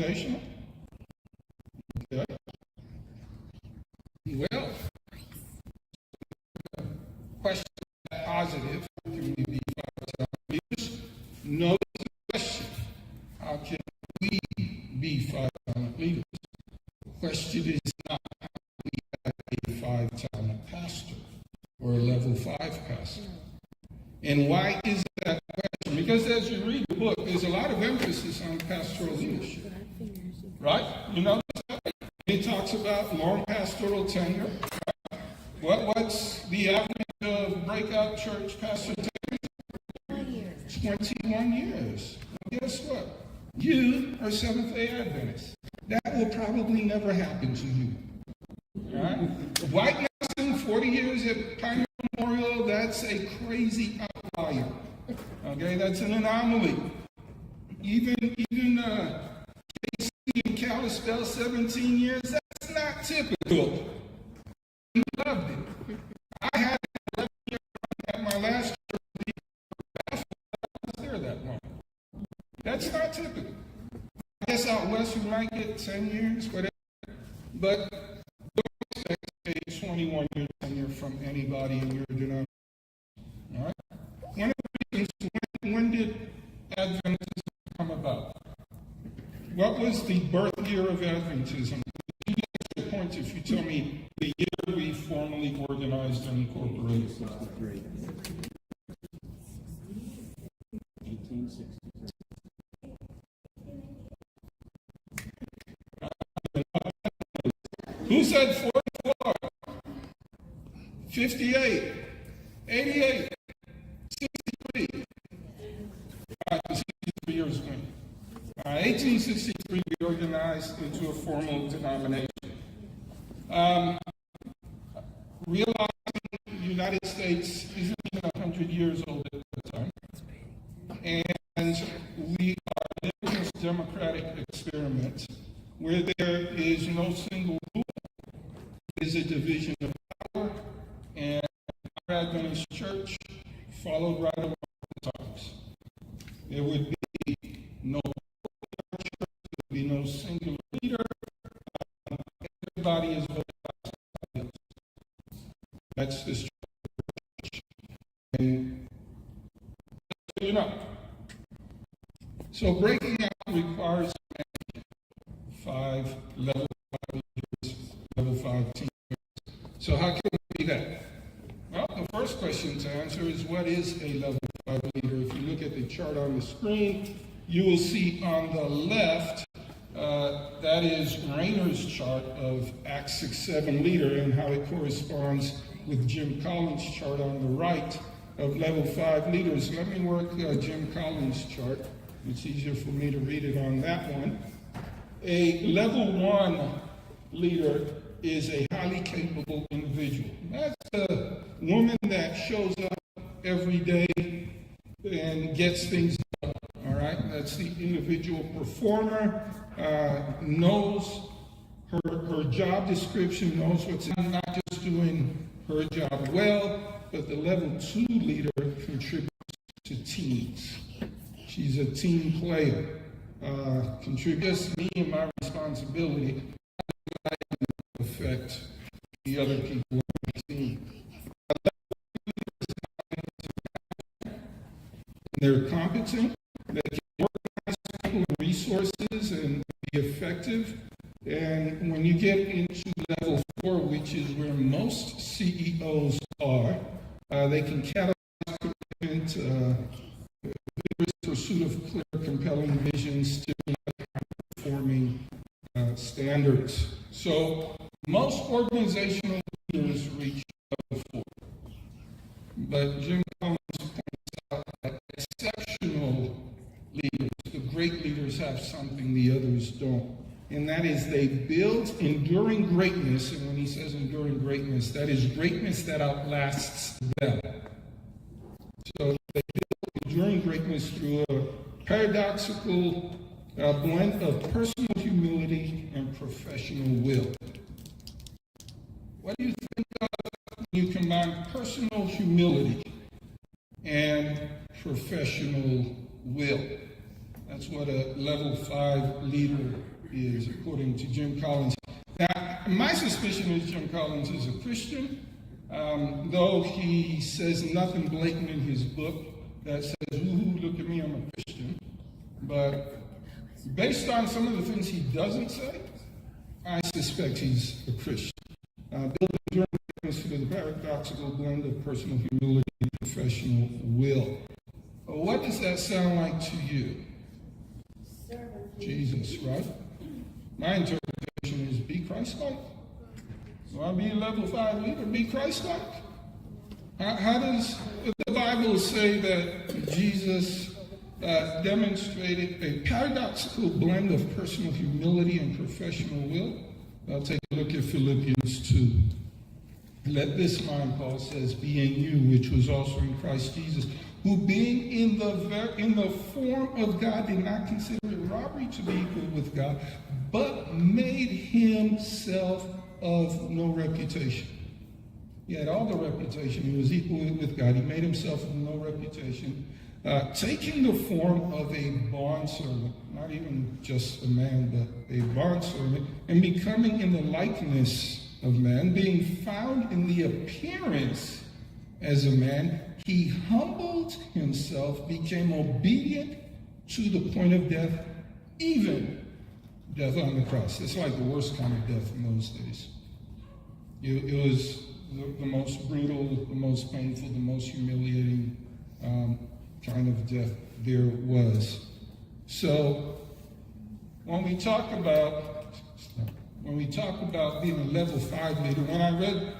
organizational? Okay. Well, question positive. Can we be five-time leaders? Notice the question. How can we be five-time leaders? The question is not how we have a five-time pastor or a level 5 pastor. And why is that question? Because as you read the book, there's a lot of emphasis on pastoral leadership. Right? You know, it talks about long pastoral tenure. What's the average of breakout church pastor tenure? 21 years. Well, guess what? You are Seventh-day Adventists. That will probably never happen to you. Right? White Nelson, 40 years at Pioneer Memorial, that's a crazy outlier. Okay, that's an anomaly. Even KC and Kalispell, 17 years, that's not typical. You loved it. I had 11 years at my last church. I was there that long. That's not typical. I guess out west we might get 10 years, whatever. But don't expect a 21-year tenure from anybody in your denomination. All right? One of the reasons, when did Adventism come about? What was the birth year of Adventism? You get your point if you tell me the year we formally organized and incorporated. 1863. Who said 44? 58? 88? 63? 63 years ago. 1863, we organized into a formal denomination. Realizing the United States isn't even 100 years old at the time, and we are in this democratic experiment where there is no single rule, there is a division of power, and our Adventist church followed right along the times. There would be no church, there would be no singular leader. Everybody is voted. That's this church. And you know. So breaking out requires level 5 leaders, level 5 team members. So how can we do that? Well, the first question to answer is, what is a level 5 leader? If you look at the chart on the screen, you will see on the left, that is Rayner's chart of Acts 6-7 leader and how it corresponds with Jim Collins' chart on the right of level 5 leaders. Let me work Jim Collins' chart. It's easier for me to read it on that one. A level 1 leader is a highly capable individual. That's a woman that shows up every day and gets things done. All right? That's the individual performer, knows her job description, knows what's not just doing her job well, but the level 2 leader contributes to teams. She's a team player. Contributes me and my responsibility to affect the other people on the team. They're competent, they can organize people and resources and be effective. And when you get into level 4, which is where most CEOs are, they can catalyze commitment, vigorous pursuit of clear, compelling visions, stimulate high-performing standards. So most organizational leaders reach level 4. But Jim Collins points out that exceptional leaders, the great leaders, have something the others don't. And that is they build enduring greatness. And when he says enduring greatness, that is greatness that outlasts them. So they build enduring greatness through a paradoxical blend of personal humility and professional will. What do you think of when you combine personal humility and professional will? That's what a level 5 leader is, according to Jim Collins. Now, my suspicion is Jim Collins is a Christian, though he says nothing blatant in his book that says, "Ooh, look at me, I'm a Christian." But based on some of the things he doesn't say, I suspect he's a Christian. Building for the paradoxical blend of personal humility and professional will. What does that sound like to you? Jesus, right? My interpretation is be Christ-like. So I be a level 5 leader, be Christ-like. How does the Bible say that Jesus demonstrated a paradoxical blend of personal humility and professional will? I'll take a look at Philippians 2. Let this mind, Paul says, be in you, which was also in Christ Jesus, who being in the form of God did not consider it robbery to be equal with God, but made himself of no reputation. He had all the reputation. He was equal with God. He made himself of no reputation, taking the form of a bondservant, not even just a man, but a bondservant, and becoming in the likeness of man, being found in the appearance as a man, he humbled himself, became obedient to the point of death, even death on the cross. It's like the worst kind of death in those days. It was the most brutal, the most painful, the most humiliating kind of death there was. So when we talk about being a level 5 leader, when I read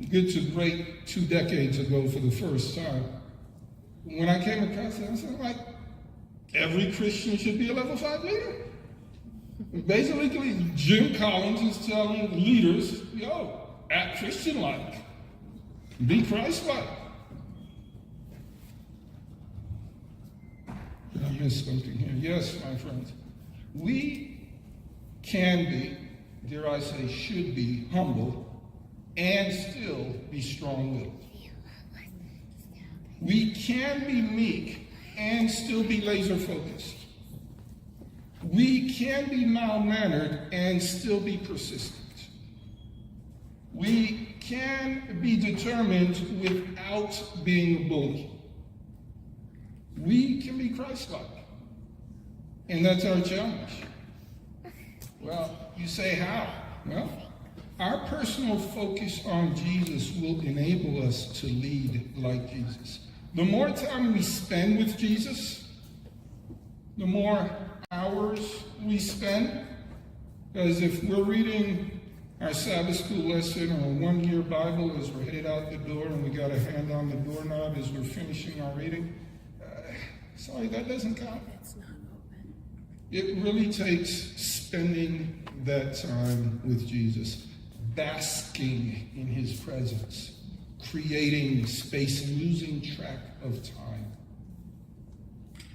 Good to Great 2 decades ago for the first time, when I came across it, I said, like, every Christian should be a level 5 leader. Basically, Jim Collins is telling leaders, yo, act Christian-like, be Christ-like. Did I miss something here? Yes, my friends. We can be, dare I say, should be humble and still be strong-willed. We can be meek and still be laser-focused. We can be mild-mannered and still be persistent. We can be determined without being a bully. We can be Christ-like. And that's our challenge. Well, you say how? Well, our personal focus on Jesus will enable us to lead like Jesus. The more time we spend with Jesus, the more hours we spend. Because if we're reading our Sabbath school lesson or a one-year Bible as we're headed out the door and we got a hand on the doorknob as we're finishing our reading, sorry, that doesn't count. It's not open. It really takes spending that time with Jesus, basking in his presence, creating space and losing track of time.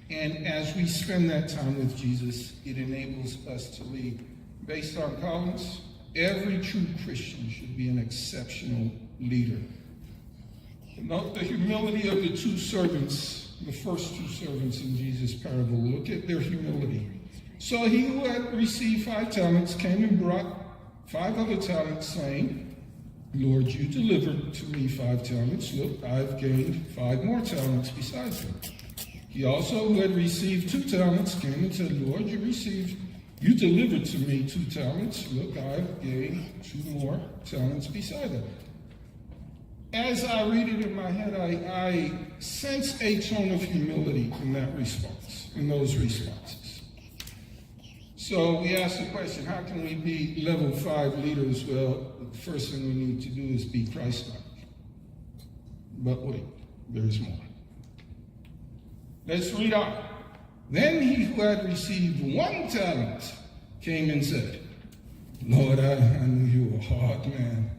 And as we spend that time with Jesus, it enables us to lead. Based on Collins, every true Christian should be an exceptional leader. Note the humility of the two servants, the first two servants in Jesus' parable. Look at their humility. So he who had received 5 talents came and brought 5 other talents, saying, Lord, you delivered to me 5 talents. Look, I've gained 5 more talents besides them. He also, who had received 2 talents, came and said, Lord, you delivered to me 2 talents. Look, I've gained 2 more talents beside them. As I read it in my head, I sense a tone of humility in that response, in those responses. So we ask the question, how can we be level 5 leaders? Well, the first thing we need to do is be Christ-like. But wait, there's more. Let's read on. Then he who had received 1 talent came and said, Lord, I knew you were a hard man,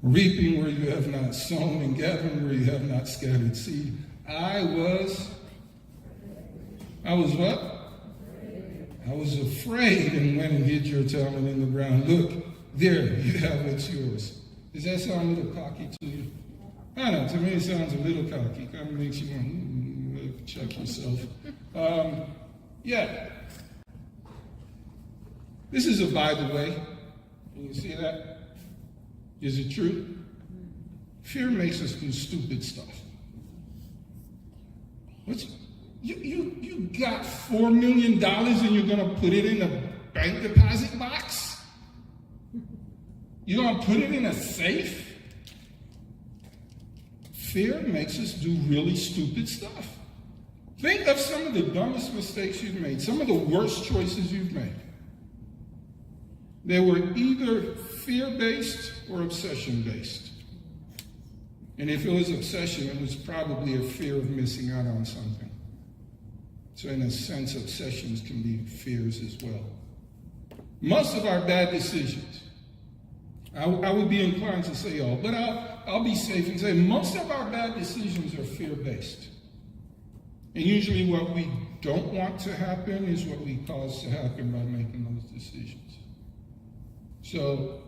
reaping where you have not sown and gathering where you have not scattered seed. I was what? I was afraid and went and hid your talent in the ground. Look, there, you have what's yours. Does that sound a little cocky to you? I don't know, to me it sounds a little cocky. Kind of makes you want to check yourself. Yeah. This is a by the way. Can you see that? Is it true? Fear makes us do stupid stuff. You got $4 million and you're going to put it in a bank deposit box? You're going to put it in a safe? Fear makes us do really stupid stuff. Think of some of the dumbest mistakes you've made, some of the worst choices you've made. They were either fear-based or obsession-based. And if it was obsession, it was probably a fear of missing out on something. So in a sense, obsessions can be fears as well. Most of our bad decisions, I would be inclined to say all, but I'll be safe and say most of our bad decisions are fear-based. And usually what we don't want to happen is what we cause to happen by making those decisions. So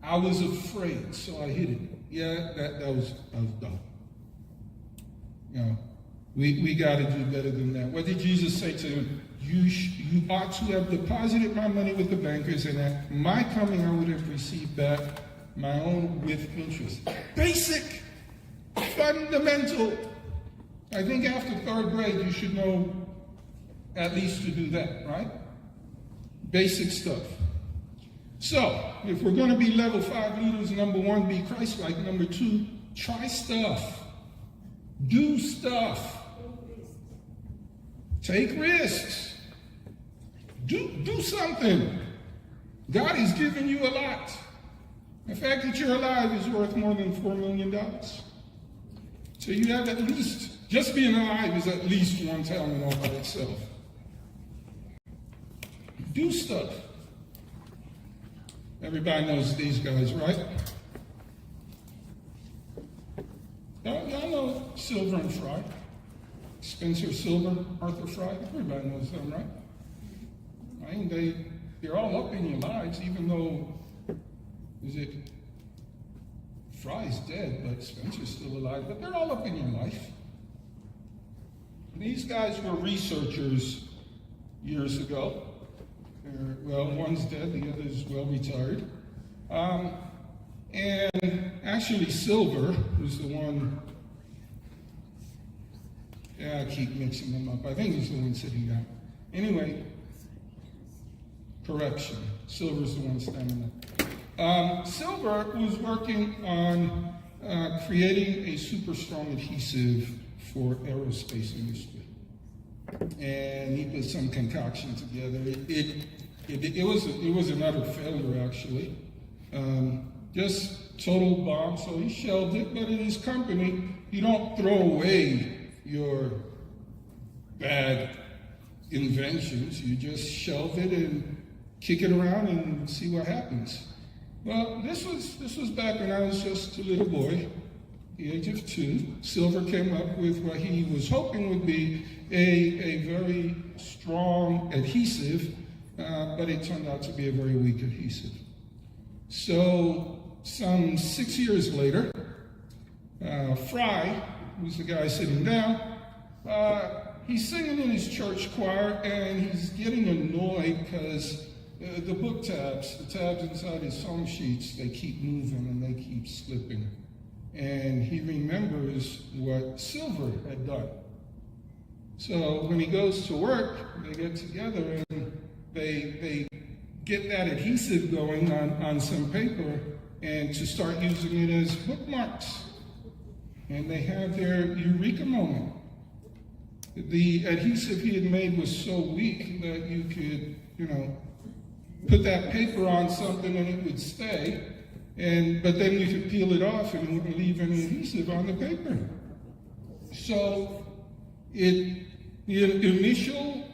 I was afraid, so I hid it. Yeah, that was dumb. You know, we got to do better than that. What did Jesus say to him? You ought to have deposited my money with the bankers, and at my coming I would have received back my own with interest. Basic, fundamental. I think after 3rd grade you should know at least to do that, right? Basic stuff. So, if we're going to be level 5 leaders, number 1, be Christ-like. Number 2, try stuff. Do stuff. Take risks. Do something. God has given you a lot. The fact that you're alive is worth more than $4 million. So you have at least, just being alive is at least one talent all by itself. Do stuff. Everybody knows these guys, right? Y'all know Silver and Fry. Spencer Silver, Arthur Fry. Everybody knows them, right? I mean, they're all up in your lives, even though, Fry's dead, but Spencer's still alive, but they're all up in your life. These guys were researchers years ago. Well, one's dead, the other's well retired. And actually Silver was the one, I keep mixing them up. I think he's the one sitting down. Anyway, correction, Silver's the one standing up. Silver was working on creating a super strong adhesive for aerospace industry. And he put some concoction together. It was another failure, actually. Just total bomb, so he shelved it. But in his company, you don't throw away your bad inventions. You just shelve it and kick it around and see what happens. Well, this was back when I was just a little boy, the age of 2. Silver came up with what he was hoping would be a very strong adhesive, but it turned out to be a very weak adhesive. So some 6 years later, Fry, who's the guy sitting down, he's singing in his church choir, and he's getting annoyed because the book tabs, the tabs inside his song sheets, they keep moving and they keep slipping. And he remembers what Silver had done. So when he goes to work, they get together and they get that adhesive going on some paper and to start using it as bookmarks. And they have their eureka moment. The adhesive he had made was so weak that you could, put that paper on something and it would stay. But then you could peel it off and it wouldn't leave any adhesive on the paper. So the initial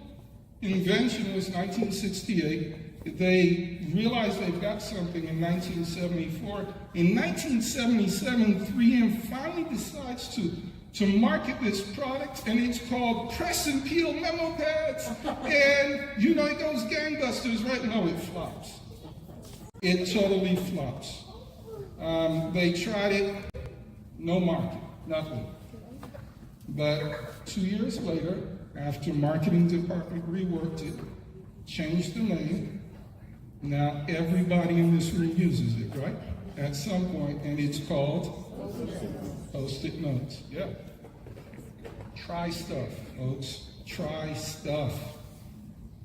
invention was 1968. They realized they've got something in 1974. In 1977, 3M finally decides to market this product, and it's called Press and Peel Memo Pads. And it goes gangbusters, right? No, it flops. It totally flops. They tried it, no market, nothing. But 2 years later, after marketing department reworked it, changed the name. Now everybody in this room uses it, right? At some point, and it's called Post-it notes. Yeah. Try stuff, folks. Try stuff.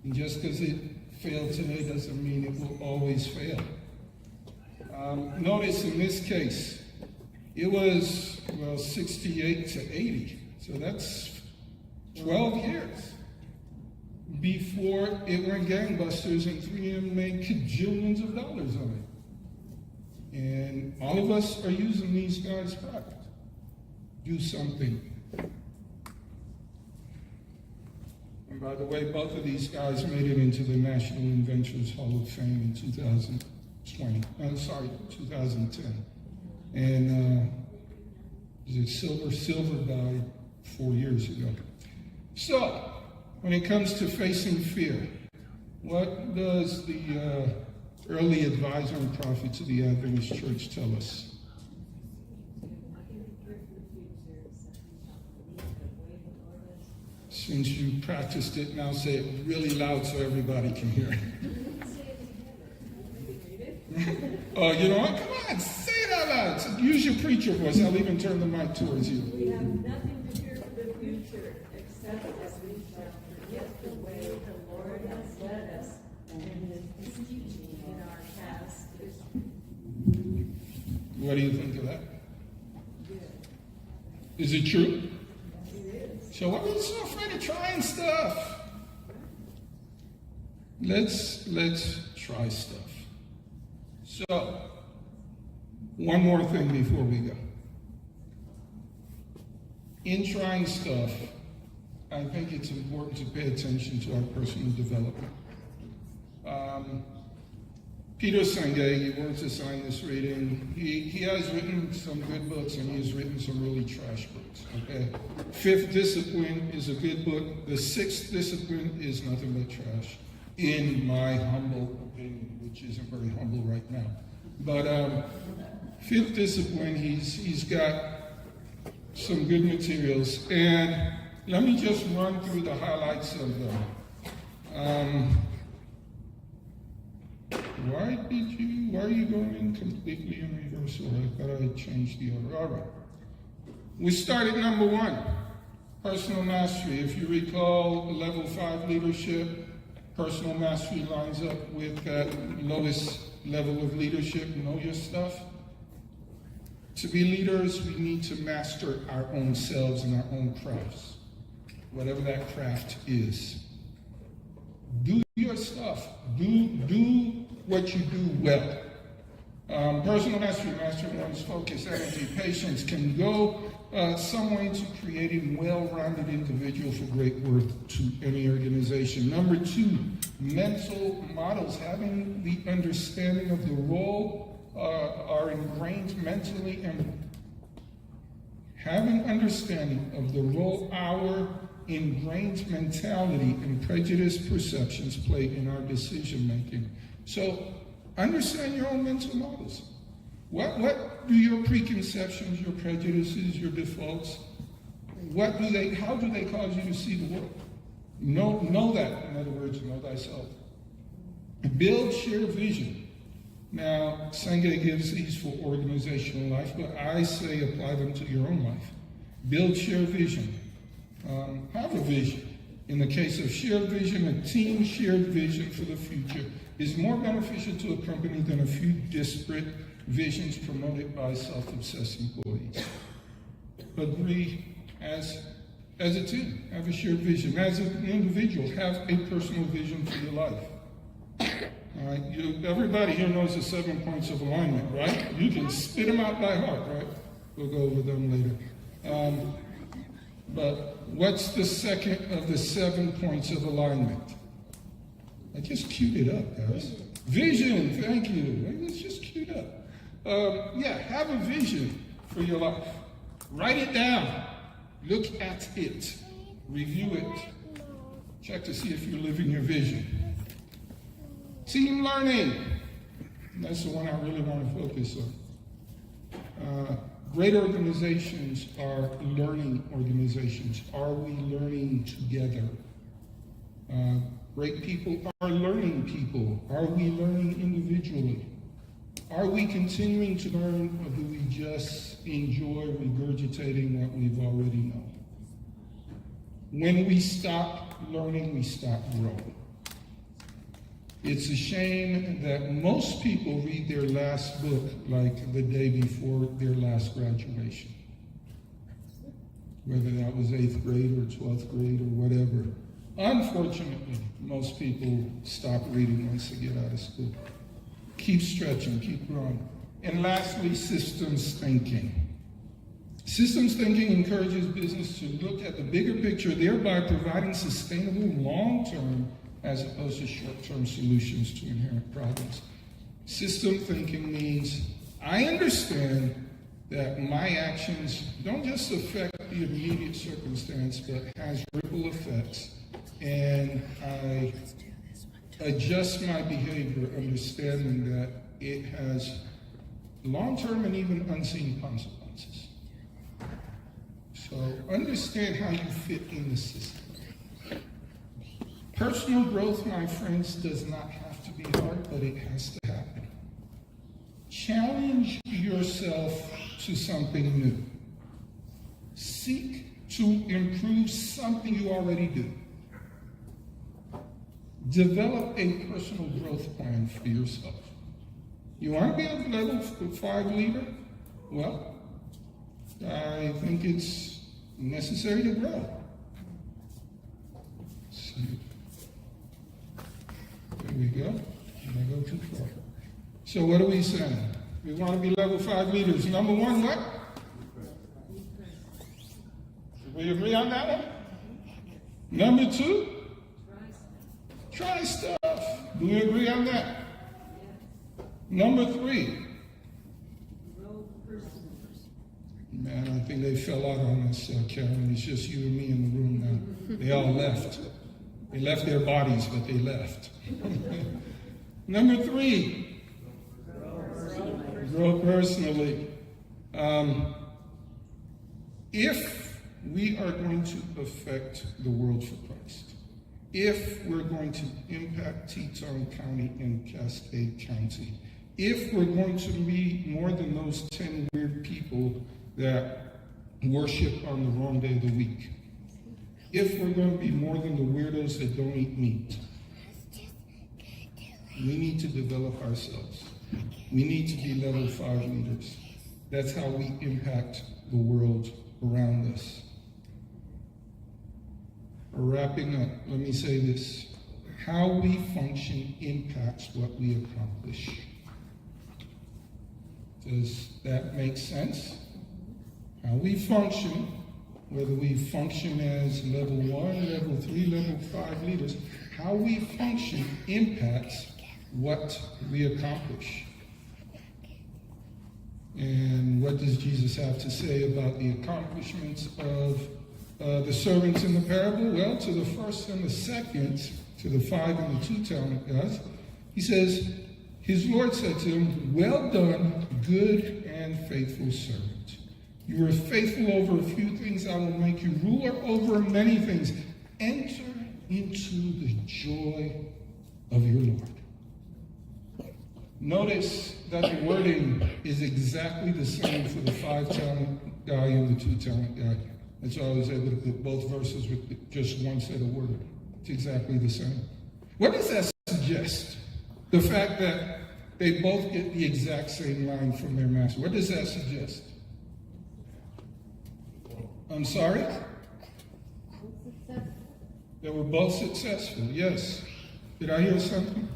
And just because it failed today doesn't mean it will always fail. Notice in this case, it was, 68 to 80. So that's 12 years before it went gangbusters and 3M made cajillions of dollars on it. And all of us are using these guys' product. Do something. And by the way, both of these guys made it into the National Inventors Hall of Fame in 2010. And is it Silver? Silver died 4 years ago. So, when it comes to facing fear, what does the early advisor and prophet to the Adventist Church tell us? Since you practiced it, now say it really loud so everybody can hear it. Oh, you know what? Come on, say it out loud. So use your preacher voice. I'll even turn the mic towards you. We have nothing to fear for the future, except as we shall forget the way the Lord has led us, and His teaching in our past is. What do you think of that? Is it true? So why are you so afraid of trying stuff? Let's try stuff. So, one more thing before we go. In trying stuff, I think it's important to pay attention to our personal development. Peter Senge, you wanted to sign this reading. He has written some good books and he has written some really trash books. Okay, Fifth Discipline is a good book. The Sixth Discipline is nothing but trash, in my humble opinion, which isn't very humble right now. But Fifth Discipline, he's got some good materials, and let me just run through the highlights of them. Why are you going completely in reverse order? I thought I had changed the order. All right. We started number 1, personal mastery. If you recall, level 5 leadership, personal mastery lines up with that lowest level of leadership. Know your stuff. To be leaders, we need to master our own selves and our own crafts, whatever that craft is. Do your stuff. Do what you do well. Personal mastery, mastering one's focus, energy, patience can go some way to creating well-rounded individual for great worth to any organization. Number 2, mental models, having the understanding of the role are ingrained mentally, and having understanding of the role our ingrained mentality and prejudiced perceptions play in our decision making. So understand your own mental models. What do your preconceptions, your prejudices, your defaults, how do they cause you to see the world? Know that, in other words, know thyself. Build shared vision. Now, Senge gives these for organizational life, but I say apply them to your own life. Build shared vision. Have a vision. In the case of shared vision, a team shared vision for the future is more beneficial to a company than a few disparate visions promoted by self-obsessed employees. Agree as a team, have a shared vision. As an individual, have a personal vision for your life. All right, everybody here knows the 7 points of alignment, right? You can spit them out by heart, right? We'll go over them later. But what's the second of the 7 points of alignment? I just queued it up, guys. Vision, thank you. It's just queued up. Have a vision for your life. Write it down. Look at it. Review it. Check to see if you're living your vision. Team learning. That's the one I really want to focus on. Great organizations are learning organizations. Are we learning together? Great people are learning people. Are we learning individually? Are we continuing to learn, or do we just enjoy regurgitating what we've already known? When we stop learning, we stop growing. It's a shame that most people read their last book like the day before their last graduation. Whether that was 8th grade or 12th grade or whatever. Unfortunately, most people stop reading once they get out of school. Keep stretching, keep growing. And lastly, systems thinking. Systems thinking encourages business to look at the bigger picture, thereby providing sustainable long-term as opposed to short-term solutions to inherent problems. System thinking means I understand that my actions don't just affect the immediate circumstance, but has ripple effects, and I adjust my behavior, understanding that it has long-term and even unseen consequences. So understand how you fit in the system. Personal growth, my friends, does not have to be hard, but it has to happen. Challenge yourself to something new. Seek to improve something you already do. Develop a personal growth plan for yourself. You want to be a level 5 leader? Well, I think it's necessary to grow. There we go. Did I go too far? So what are we saying? We want to be level 5 leaders. Number 1, what? Do we agree on that one? Number 2? Try stuff. Do we agree on that? Number 3? Man, I think they fell out on us, Karen. It's just you and me in the room now. They all left. They left their bodies, but they left. Number 3, grow personally. If we are going to affect the world for Christ, if we're going to impact Teton County and Cascade County, if we're going to be more than those 10 weird people that worship on the wrong day of the week, if we're going to be more than the weirdos that don't eat meat, we need to develop ourselves. We need to be level 5 leaders. That's how we impact the world around us. Wrapping up, let me say this. How we function impacts what we accomplish. Does that make sense? How we function, whether we function as level 1, level 3, level 5 leaders, how we function impacts what we accomplish. And what does Jesus have to say about the accomplishments of the servants in the parable? Well, to the first and the second, to the 5 and the 2 talent guys, he says, his Lord said to him, well done, good and faithful servant. You are faithful over a few things, I will make you ruler over many things. Enter into the joy of your Lord. Notice that the wording is exactly the same for the 5 talent guy and the 2 talent guy. That's why I was able to put both verses with just one set of wording. It's exactly the same. What does that suggest? The fact that they both get the exact same line from their master. What does that suggest? I'm sorry? They were both successful, yes. Did I hear something?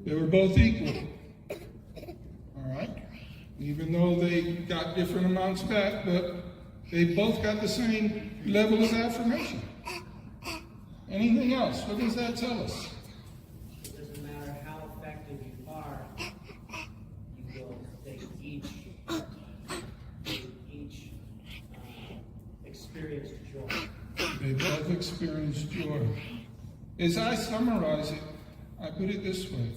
They were both equal. All right? Even though they got different amounts back, but they both got the same level of affirmation. Anything else? What does that tell us? It doesn't matter how effective you are, you will, they each experienced joy. They both experienced joy. As I summarize it, I put it this way.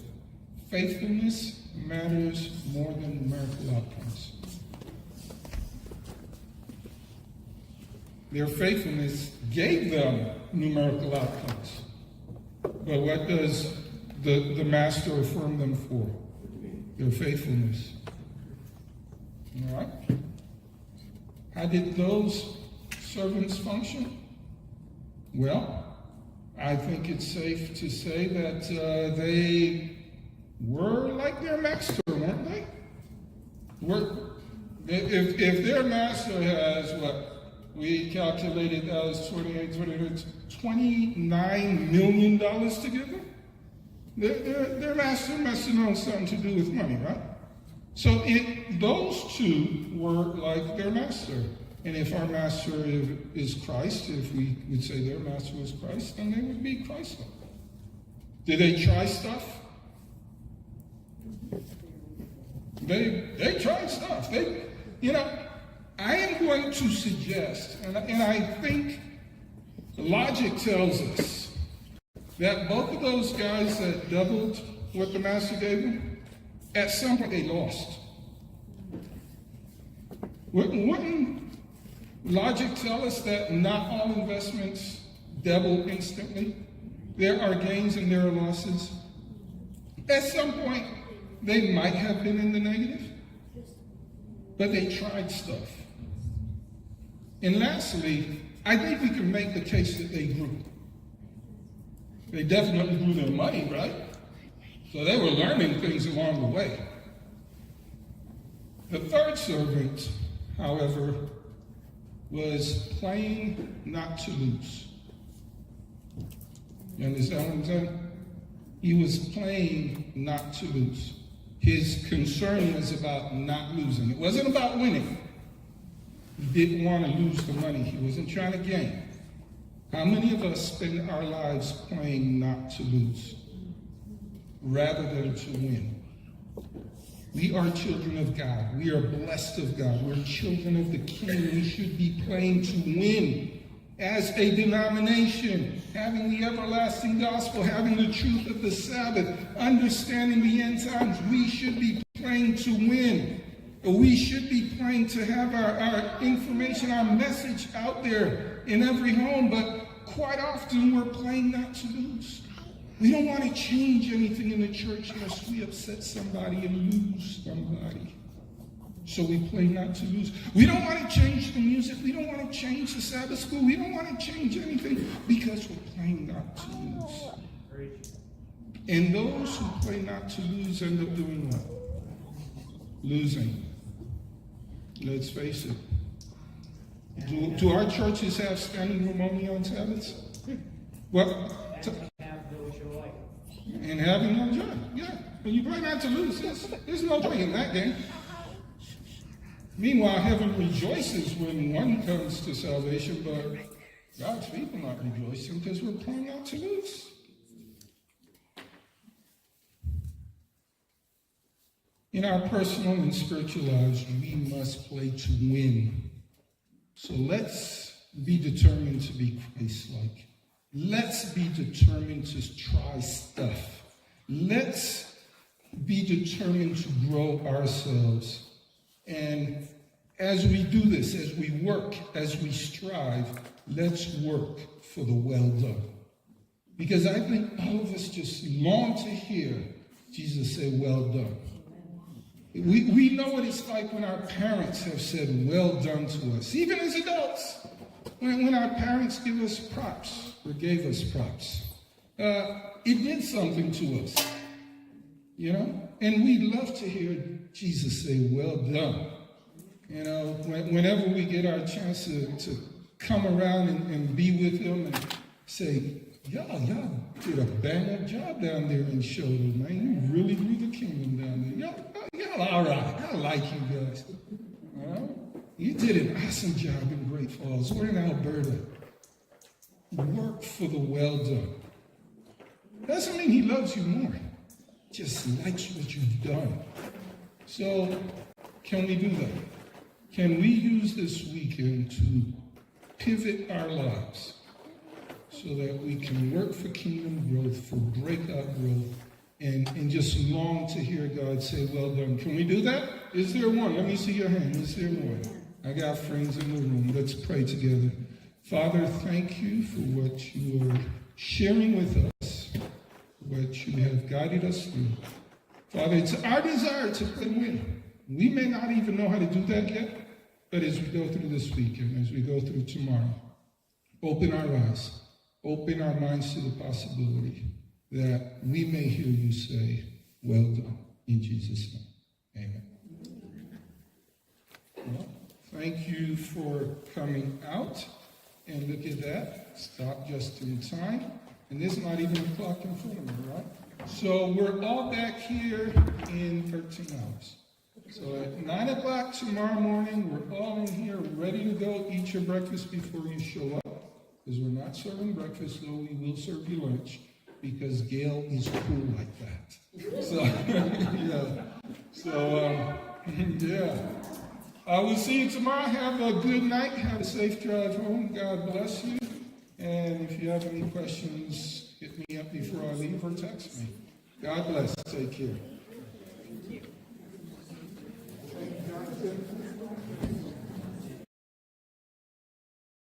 faithfulness matters more than numerical outcomes. Their faithfulness gave them numerical outcomes. But what does the master affirm them for? Their faithfulness. All right? How did those servants function? Well, I think it's safe to say that they were like their master, weren't they? If their master has what? We calculated as $29 million to give them. Their master must have known something to do with money, right? So those two were like their master. And if our master is Christ, if we would say their master was Christ, then they would be Christ-like. Did they try stuff? They tried stuff. I am going to suggest, and I think logic tells us that both of those guys that doubled what the master gave them, at some point they lost. Wouldn't logic tell us that not all investments double instantly? There are gains and there are losses. At some point, they might have been in the negative, but they tried stuff. And lastly, I think we can make the case that they grew. They definitely grew their money, right? So they were learning things along the way. The third servant, however, was playing not to lose. You understand what I'm saying? He was playing not to lose. His concern was about not losing. It wasn't about winning. He didn't want to lose the money. He wasn't trying to gain. How many of us spend our lives playing not to lose rather than to win? We are children of God. We are blessed of God. We're children of the King. We should be playing to win as a denomination, having the everlasting gospel, having the truth of the Sabbath, understanding the end times. We should be playing to win. We should be playing to have our information, our message out there in every home, but quite often we're playing not to lose. We don't want to change anything in the church unless we upset somebody and lose somebody. So we play not to lose. We don't want to change the music. We don't want to change the Sabbath school. We don't want to change anything because we're playing not to lose. And those who play not to lose end up doing what? Losing. Let's face it. Do our churches have standing room only on Sabbaths? Well, have no joy. And having no joy. Yeah. When you play not to lose, there's no joy in that game. Meanwhile, heaven rejoices when one comes to salvation, but God's people not rejoicing because we're playing not to lose. In our personal and spiritual lives, we must play to win. So let's be determined to be Christ-like. Let's be determined to try stuff. Let's be determined to grow ourselves. And as we do this, as we work, as we strive, let's work for the well done. Because I think all of us just long to hear Jesus say, well done. We know what it's like when our parents have said, well done to us. Even as adults, when our parents give us props or gave us props, it did something to us, you know? And we love to hear Jesus say, well done. You know, whenever we get our chance to come around and be with him and say, y'all did a bang-up job down there in Choteau, man. You really grew the kingdom down there. Y'all all right. I like you guys. You know? You did an awesome job in Great Falls. We're in Alberta. Work for the well done. Doesn't mean he loves you more. Just likes what you've done. So, can we do that? Can we use this weekend to pivot our lives so that we can work for kingdom growth, for breakout growth, and just long to hear God say, well done. Can we do that? Is there one? Let me see your hand. Is there one? I got friends in the room. Let's pray together. Father, thank you for what you are sharing with us, what you have guided us through. Father, it's our desire to pray win. We may not even know how to do that yet, but as we go through this week and as we go through tomorrow, open our eyes, open our minds to the possibility that we may hear you say, well done, in Jesus' name. Amen. Well, thank you for coming out. And look at that, stop just in time. And there's not even a clock in front of me, right? So we're all back here in 13 hours. So at 9 o'clock tomorrow morning, we're all in here ready to go. Eat your breakfast before you show up. Because we're not serving breakfast, though we will serve you lunch. Because Gail is cool like that. So, yeah. So, yeah. We'll see you tomorrow. Have a good night. Have a safe drive home. God bless you. And if you have any questions, hit me up before I leave or text me. God bless. Take care.